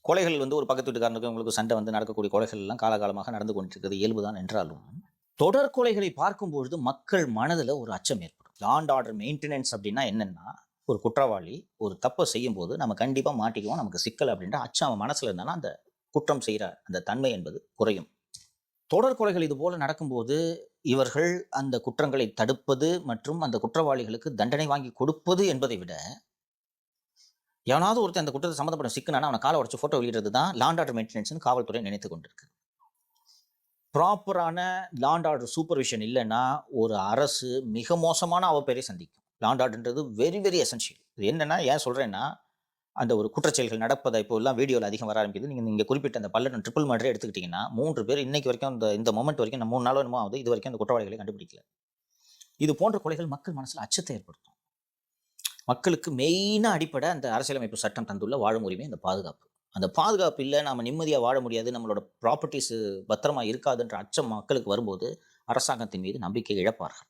கொலைகள் ஒரு பக்கத்து வீட்டுக்காரனுக்கும் உங்களுக்கு சண்டை நடக்கக்கூடிய கொலைகள் எல்லாம் காலகாலமாக நடந்து கொண்டிருக்கிறது இயல்புதான் என்றாலும், தொடர் கொலைகளை பார்க்கும்பொழுது மக்கள் மனதில ஒரு அச்சம் ஏற்படும். லா அண்ட் ஆர்டர் மெயின்டெனன்ஸ் அப்படின்னா என்னன்னா, ஒரு குற்றவாளி ஒரு தப்ப செய்யும்போது நம்ம கண்டிப்பா மாட்டிக்குவோம், நமக்கு சிக்கல் அப்படின்ற அச்சம் அவன் மனசுல இருந்தானா, அந்த குற்றம் செய்ற அந்த தன்மை என்பது குறையும். தொடர் கொலைகள் இது போல நடக்கும்போது, இவர்கள் அந்த குற்றங்களை தடுப்பது மற்றும் அந்த குற்றவாளிகளுக்கு தண்டனை வாங்கி கொடுப்பது என்பதை விட, எவனாவது ஒருத்தன் அந்த குற்றத்தை சம்மந்தப்பட்ட சிக்குனானா, அவன கால உடைச்சு ஃபோட்டோ வெளியிடுறது தான் லா அண்ட் ஆர்டர் மெயின்டெனன்ஸ்ன்னு காவல்துறை நினைத்துக் கொண்டிருக்கு. ப்ராப்பரான லா அண்ட் ஆர்டர் சூப்பர்விஷன் இல்லன்னா, ஒரு அரசு மிக மோசமான அவப்பெயரை சந்திக்கும். லா அண்ட் ஆர்டர்ன்றது வெரி, வெரி எசென்ஷியல். இது என்னன்னா, ஏன் சொல்றேன்னா, அந்த ஒரு குற்றச்செயல்கள் நடப்பதை இப்போலாம் வீடியோல அதிகம் வர ஆரம்பிக்குது. நீங்க நீங்க குறிப்பிட்ட அந்த பல்லடம் ட்ரிபிள் மர்டரே எடுத்துக்கிட்டீங்கன்னா, 3 பேர் இன்னைக்கு வரைக்கும் இந்த மொமெண்ட் வரைக்கும் 3 நாளோ என்னமோ ஆகுது. இதுவரைக்கும் அந்த குற்றவாளிகளை கண்டுபிடிக்கல. இது போன்ற கொலைகள் மக்கள் மனசுல அச்சத்தை ஏற்படுத்தும். மக்களுக்கு மெயினா அடிப்படை அந்த அரசியலமைப்பு சட்டம் தந்துள்ள வாழும் உரிமை, அந்த பாதுகாப்பு. அந்த பாதுகாப்பு இல்ல, நாம நிம்மதியா வாழ முடியாது, நம்மளோட ப்ராப்பர்ட்டீஸ் பத்திரமா இருக்காதுன்ற அச்சம் மக்களுக்கு வரும்போது, அரசாங்கத்தின் மீது நம்பிக்கை இழப்பார்கள்.